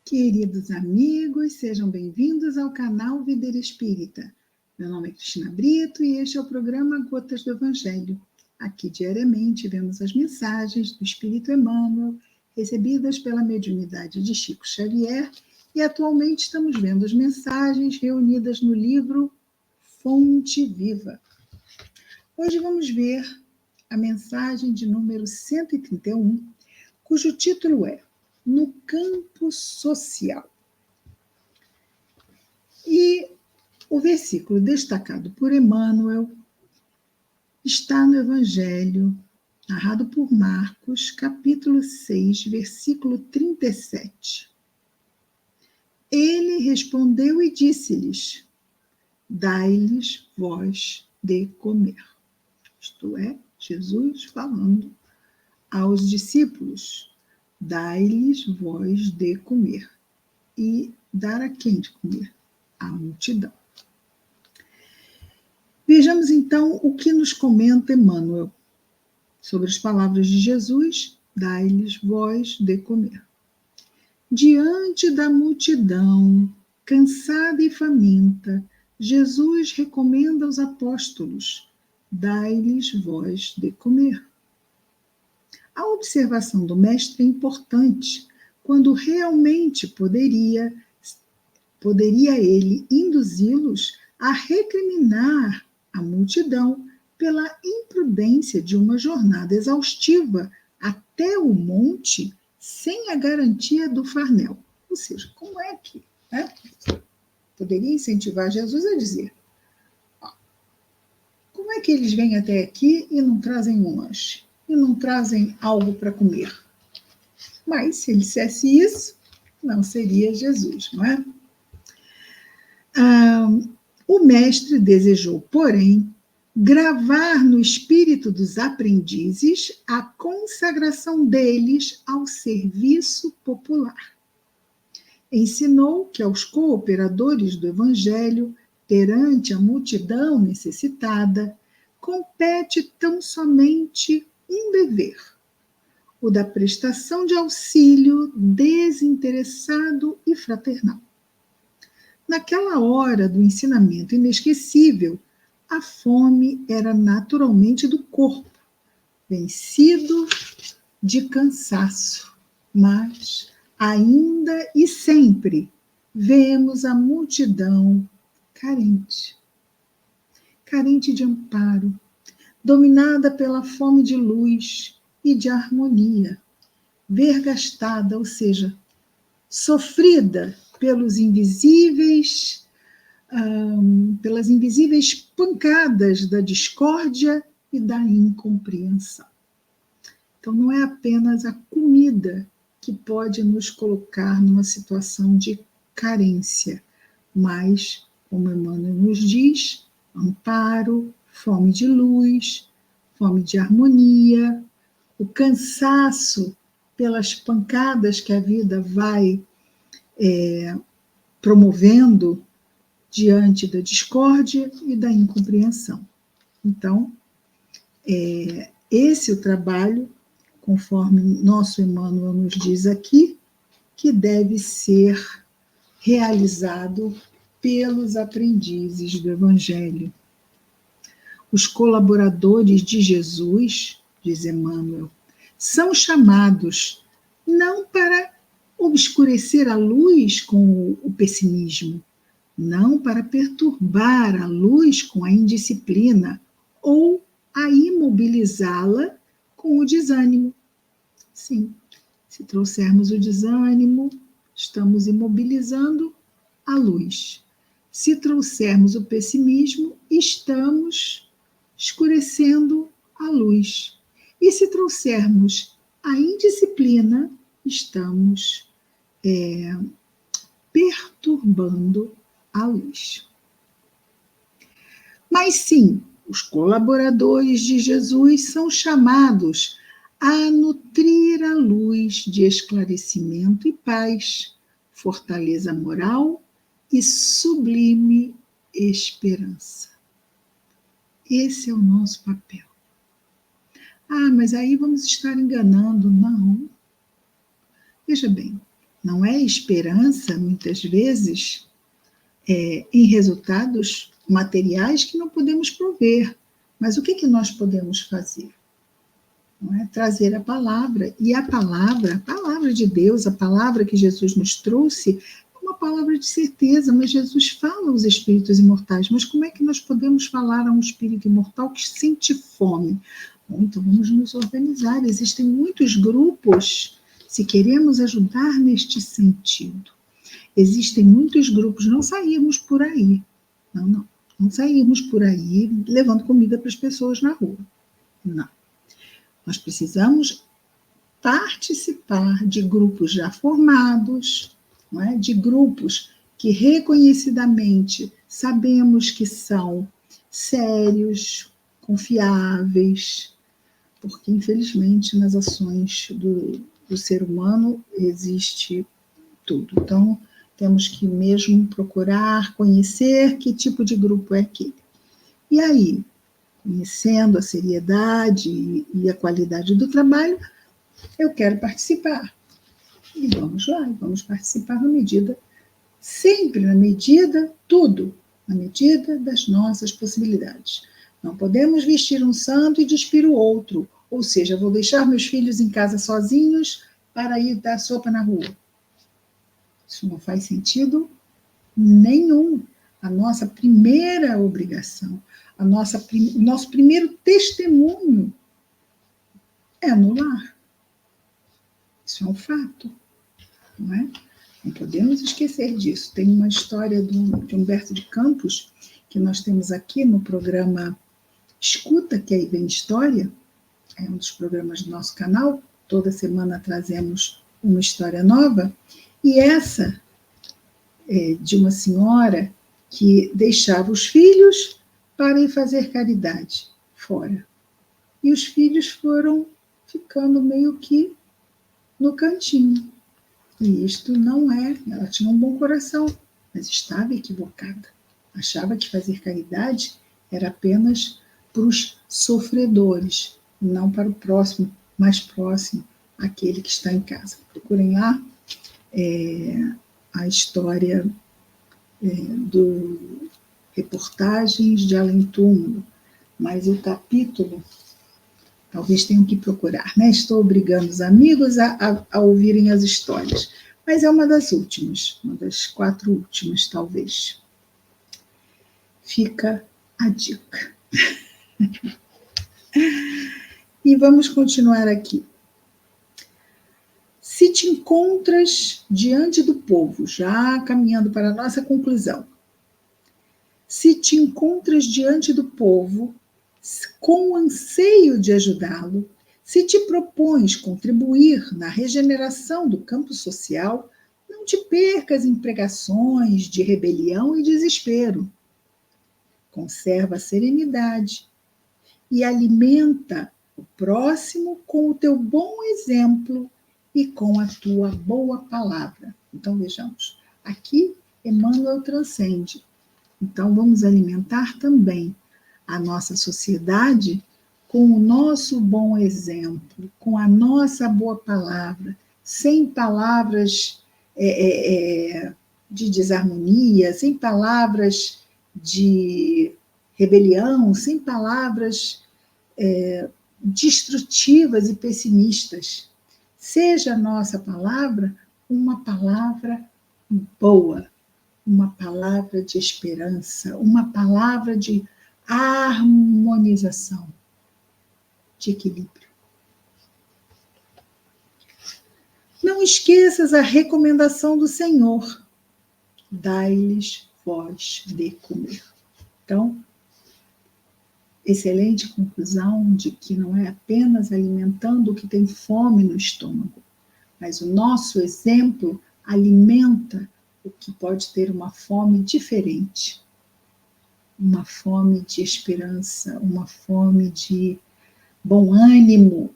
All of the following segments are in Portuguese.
Queridos amigos, sejam bem-vindos ao canal Videira Espírita. Meu nome é Cristina Brito e este é o programa Gotas do Evangelho. Aqui diariamente vemos as mensagens do Espírito Emmanuel, recebidas pela mediunidade de Chico Xavier, e atualmente estamos vendo as mensagens reunidas no livro Fonte Viva. Hoje vamos ver a mensagem de número 131, cujo título é No Campo Social. E o versículo destacado por Emmanuel está no Evangelho, narrado por Marcos, capítulo 6, versículo 37. Ele respondeu e disse-lhes: dai-lhes vós de comer. Isto é, Jesus falando aos discípulos: dai-lhes vós de comer. E dar a quem de comer? A multidão. Vejamos então o que nos comenta Emmanuel sobre as palavras de Jesus: dai-lhes vós de comer. Diante da multidão, cansada e faminta, Jesus recomenda aos apóstolos: dai-lhes vós de comer. A observação do mestre é importante quando realmente poderia ele induzi-los a recriminar a multidão pela imprudência de uma jornada exaustiva até o monte sem a garantia do farnel. Ou seja, como é que poderia incentivar Jesus a dizer: como é que eles vêm até aqui e não trazem um lanche? E não trazem algo para comer? Mas se ele dissesse isso, não seria Jesus, não é? O mestre desejou, porém, gravar no espírito dos aprendizes a consagração deles ao serviço popular. Ensinou que aos cooperadores do Evangelho, perante a multidão necessitada, compete tão somente um dever: o da prestação de auxílio desinteressado e fraternal. Naquela hora do ensinamento inesquecível, a fome era naturalmente do corpo, vencido de cansaço, mas ainda e sempre vemos a multidão carente de amparo, dominada pela fome de luz e de harmonia, vergastada, ou seja, sofrida pelas invisíveis pancadas da discórdia e da incompreensão. Então, não é apenas a comida que pode nos colocar numa situação de carência, mas, como Emmanuel nos diz, amparo, fome de luz, fome de harmonia, o cansaço pelas pancadas que a vida vai promovendo diante da discórdia e da incompreensão. Então, esse é o trabalho, conforme nosso Emmanuel nos diz aqui, que deve ser realizado pelos aprendizes do Evangelho. Os colaboradores de Jesus, diz Emmanuel, são chamados não para obscurecer a luz com o pessimismo, não para perturbar a luz com a indisciplina ou a imobilizá-la com o desânimo. Sim, se trouxermos o desânimo, estamos imobilizando a luz. Se trouxermos o pessimismo, estamos escurecendo a luz. E se trouxermos a indisciplina, estamos perturbando a luz. Mas sim, os colaboradores de Jesus são chamados a nutrir a luz de esclarecimento e paz, fortaleza moral e sublime esperança. Esse é o nosso papel. Mas aí vamos estar enganando. Não. Veja bem, não é esperança, muitas vezes, em resultados materiais que não podemos prover. Mas o que nós podemos fazer? Não é? Trazer a palavra. E a palavra de Deus, a palavra que Jesus nos trouxe, é uma palavra de certeza, mas Jesus fala aos espíritos imortais. Mas como é que nós podemos falar a um espírito imortal que sente fome? Bom, então vamos nos organizar. Existem muitos grupos, se queremos ajudar neste sentido. Existem muitos grupos, não saímos por aí. Não saímos por aí levando comida para as pessoas na rua. Não. Nós precisamos participar de grupos já formados, não é? De grupos que reconhecidamente sabemos que são sérios, confiáveis, porque infelizmente nas ações do ser humano existe tudo. Então, temos que mesmo procurar conhecer que tipo de grupo é aquele. E aí, conhecendo a seriedade e a qualidade do trabalho, eu quero participar. E vamos lá, vamos participar sempre na medida, tudo, na medida das nossas possibilidades. Não podemos vestir um santo e despir o outro, ou seja, vou deixar meus filhos em casa sozinhos para ir dar sopa na rua. Isso não faz sentido nenhum. A nossa primeira obrigação, o nosso primeiro testemunho é no lar. Isso é um fato, não é? Não podemos esquecer disso. Tem uma história de Humberto de Campos, que nós temos aqui no programa Escuta, que aí vem história, é um dos programas do nosso canal, toda semana trazemos uma história nova, e essa é de uma senhora que deixava os filhos para ir fazer caridade fora. E os filhos foram ficando meio que no cantinho. E isto não é, ela tinha um bom coração, mas estava equivocada. Achava que fazer caridade era apenas para os sofredores, não para o próximo, mais próximo, aquele que está em casa. Procurem lá a história do Reportagens de Além Túmulo, mas o capítulo talvez tenham que procurar, né? Estou obrigando os amigos a ouvirem as histórias, mas é uma das últimas, uma das 4 últimas, talvez. Fica a dica. E vamos continuar aqui. Se te encontras diante do povo, já caminhando para a nossa conclusão, se te encontras diante do povo com o anseio de ajudá-lo, se te propões contribuir na regeneração do campo social, não te percas em pregações de rebelião e desespero. Conserva a serenidade e alimenta o próximo com o teu bom exemplo e com a tua boa palavra. Então, vejamos, aqui Emmanuel transcende. Então, vamos alimentar também a nossa sociedade com o nosso bom exemplo, com a nossa boa palavra, sem palavras de desarmonia, sem palavras de rebelião, sem palavras destrutivas e pessimistas. Seja a nossa palavra uma palavra boa, uma palavra de esperança, uma palavra de harmonização, de equilíbrio. Não esqueças a recomendação do Senhor: dai-lhes vós de comer. Então, excelente conclusão de que não é apenas alimentando o que tem fome no estômago, mas o nosso exemplo alimenta o que pode ter uma fome diferente, uma fome de esperança, uma fome de bom ânimo.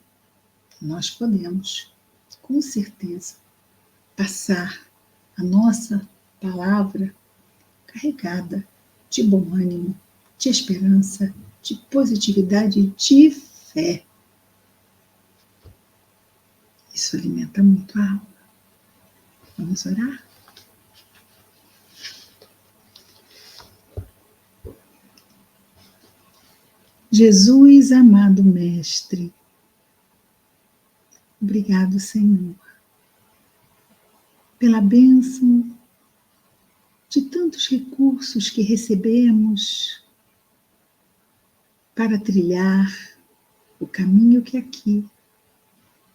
Nós podemos, com certeza, passar a nossa palavra carregada de bom ânimo, de esperança, de positividade e de fé. Isso alimenta muito a alma. Vamos orar? Jesus, amado Mestre, obrigado, Senhor, pela bênção de tantos recursos que recebemos para trilhar o caminho que aqui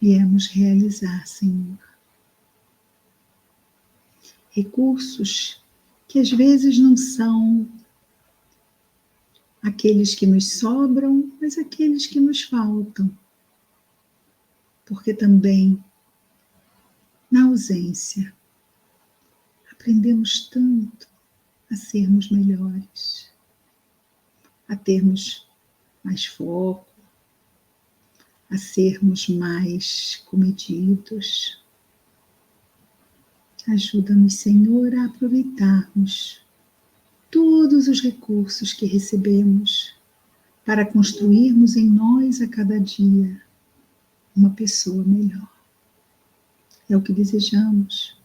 viemos realizar, Senhor. Recursos que às vezes não são aqueles que nos sobram, mas aqueles que nos faltam. Porque também, na ausência, aprendemos tanto a sermos melhores, a termos mais foco, a sermos mais comedidos. Ajuda-nos, Senhor, a aproveitarmos todos os recursos que recebemos para construirmos em nós a cada dia uma pessoa melhor. É o que desejamos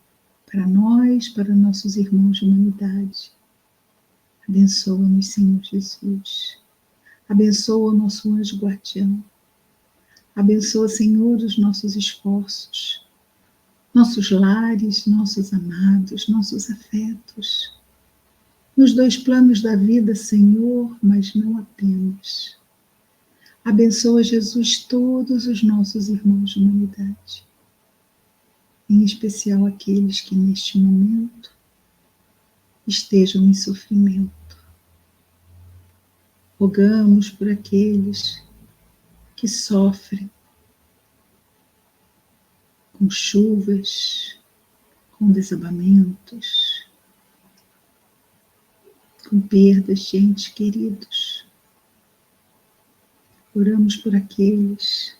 para nós, para nossos irmãos de humanidade. Abençoa-nos, Senhor Jesus. Abençoa o nosso anjo guardião. Abençoa, Senhor, os nossos esforços, nossos lares, nossos amados, nossos afetos. Nos dois planos da vida, Senhor, mas não apenas. Abençoa, Jesus, todos os nossos irmãos de humanidade, em especial aqueles que neste momento estejam em sofrimento. Rogamos por aqueles que sofrem com chuvas, com desabamentos, com perdas de entes queridos. Oramos por aqueles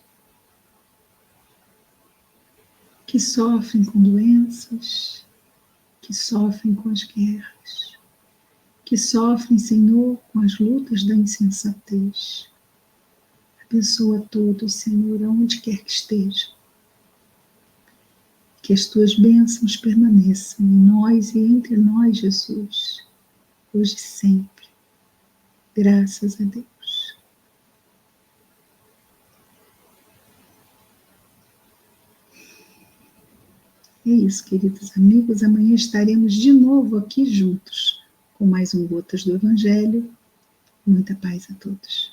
que sofrem com doenças, que sofrem com as guerras, que sofrem, Senhor, com as lutas da insensatez. Abençoa todos, Senhor, aonde quer que estejam. Que as tuas bênçãos permaneçam em nós e entre nós, Jesus, hoje e sempre. Graças a Deus. É isso, queridos amigos. Amanhã estaremos de novo aqui juntos com mais um Gotas do Evangelho. Muita paz a todos.